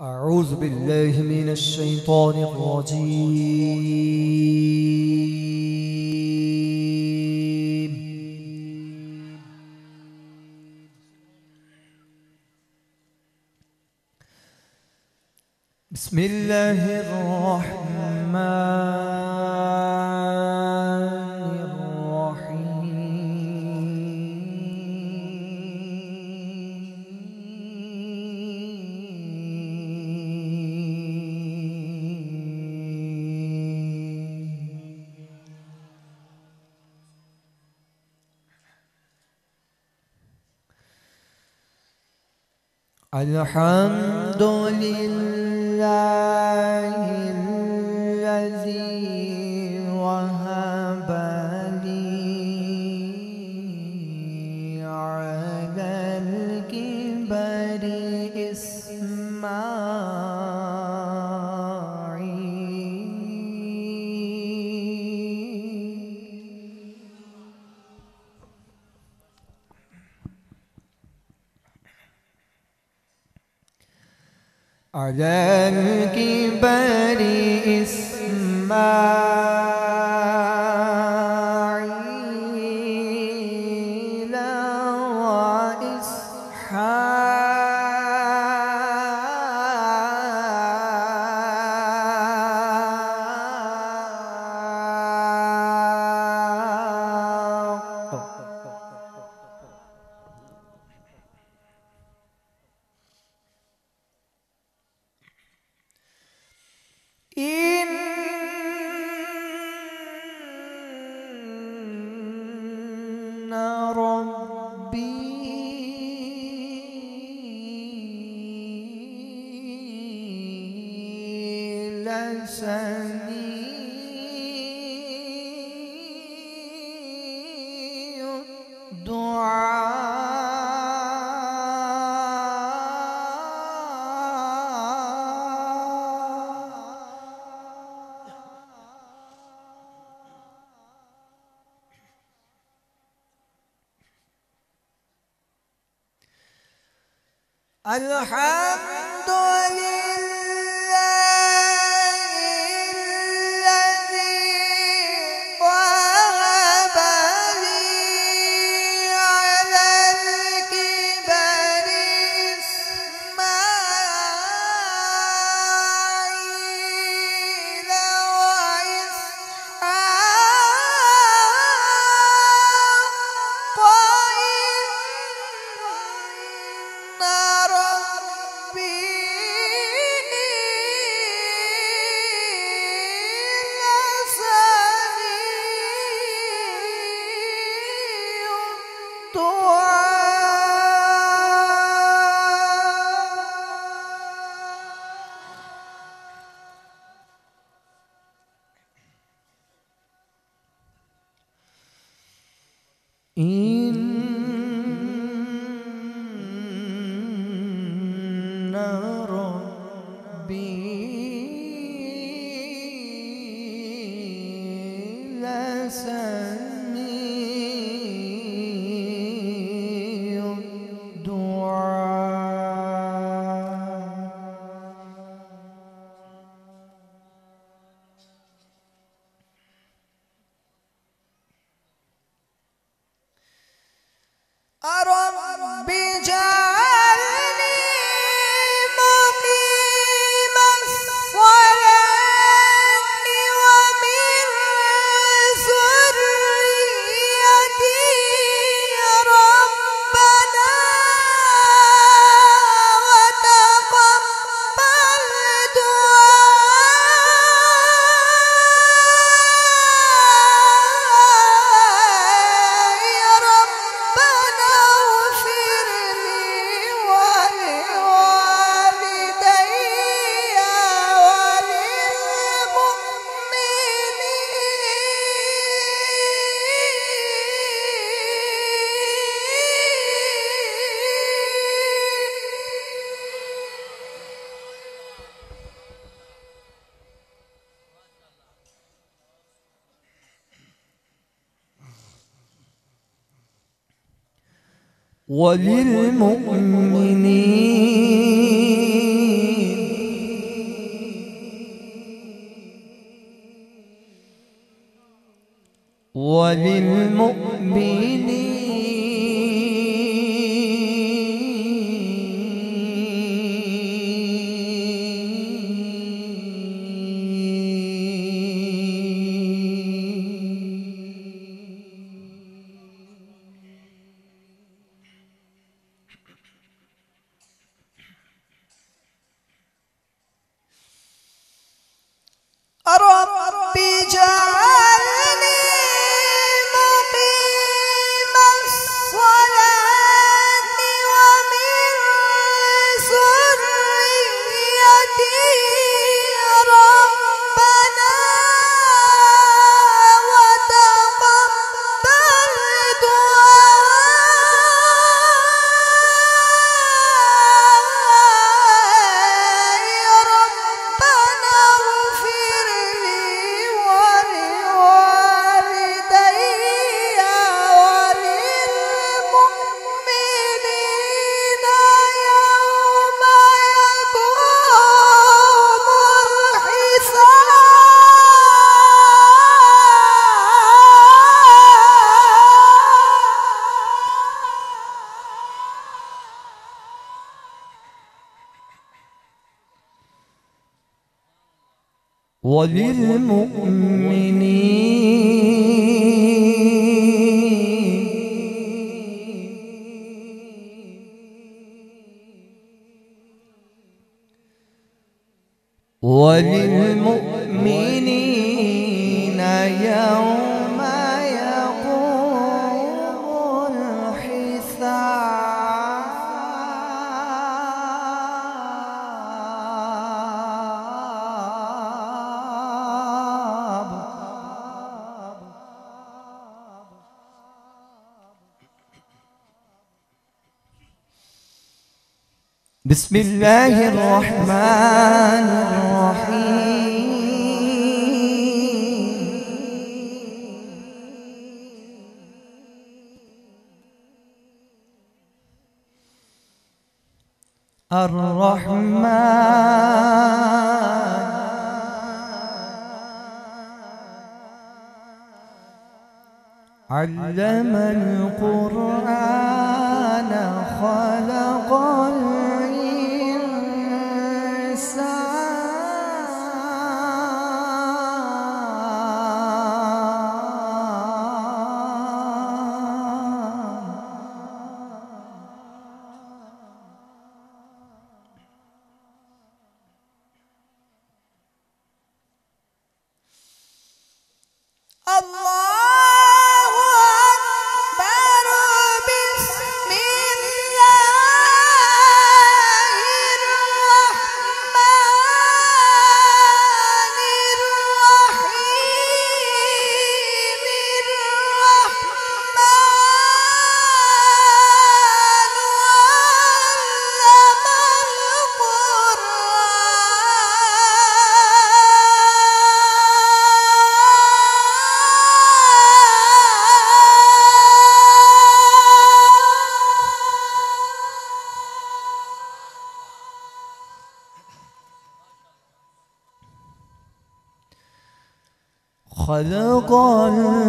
أعوذ بالله من الشيطان الرجيم. بسم الله الرحمن الحمد لله الذي وهب لي على الكبر على الكبر إسماعيل إن ربي لسميع الدعاء. الحمد لله الذي وهب لي على الكبر إسماعيل إن ربي لسميع الدعاء. رب اجعلني مقيم الصلاة ومن ذريتي ربنا وتقبل دعائي ربنا اغفر لي ولوالدي وللمؤمنين وللمؤمنين رب اجعلني مقيم الصلاة ومن ذريتي ربنا وتقبل دعائي ربنا اغفر لي ولوالدي وللمؤمنين يوم يقوم الحساب وللمؤمنين يوم يقوم الحساب. بسم الله الرحمن الرحيم. الرحمن علم القرآن خلق الله أكبر. بسم الله الرحمن الرحيم. خلق الإنسان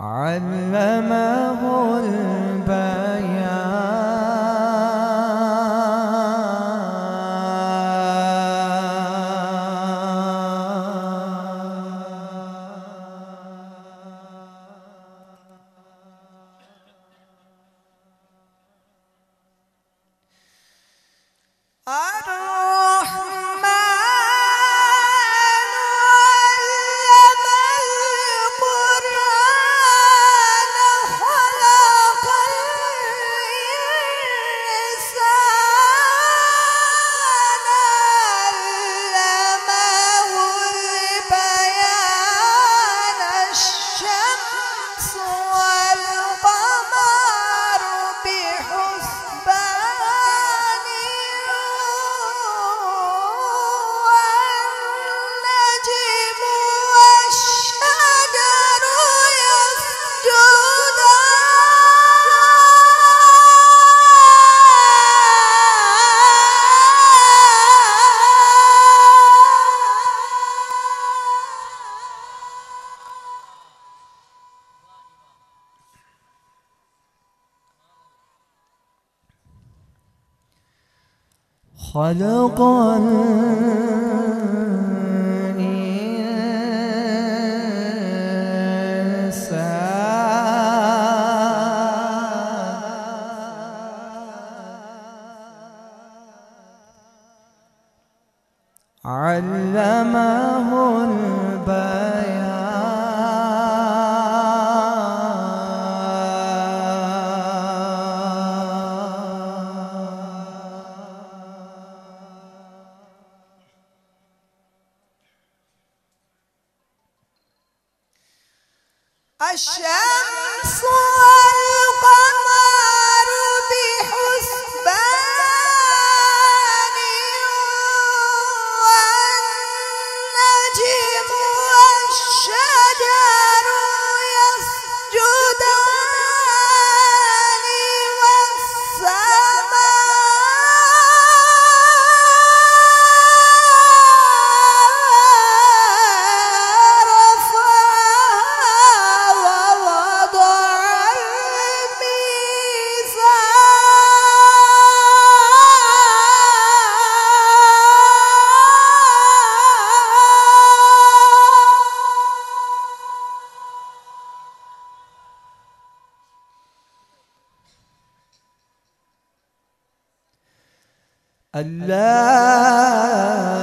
علمه البيان. والقمر بحسبان خلق علمه البيان الشمس والقمر بحسبان والنجم والشجر يسجدان والسماء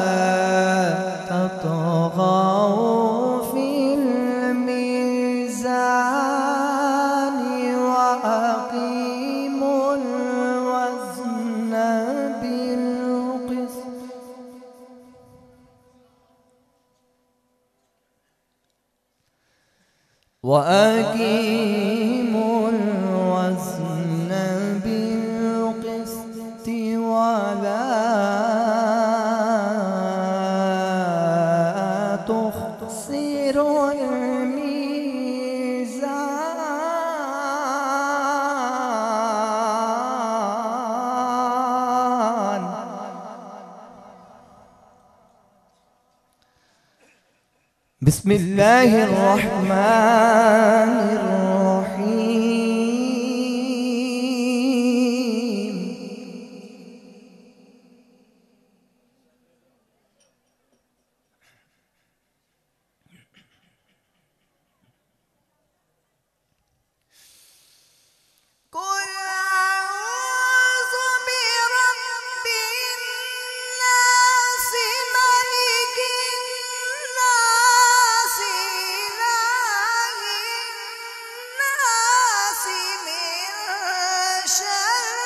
ألا تطغوا في الميزان وأقيموا الوزن بالقسط وأقيموا الوزن بالقسط ولا تخسروا الميزان بسم الله الرحمن الرحيم قل أعوذ برب الناس ملك الناس إله الناس من شر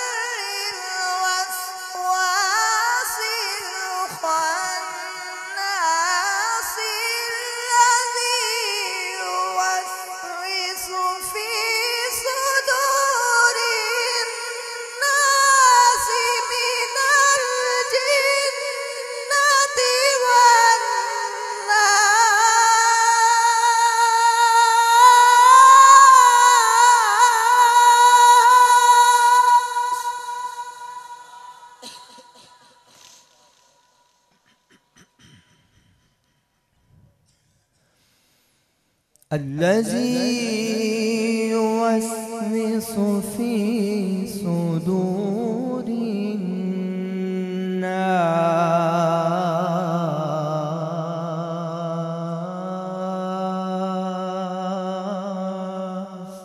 الوسواس الخناس الذي يوسوس في صدور الناس من الجنة والناس الذي يوسوس في صدور الناس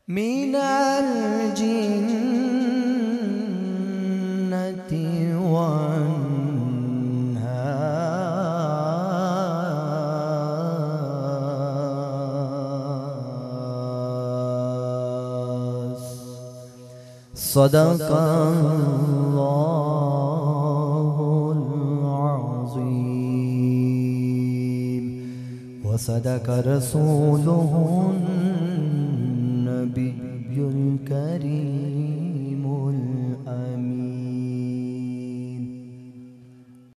من الجنة والناس صدق الله العظيم وصدق رسوله النبي الكريم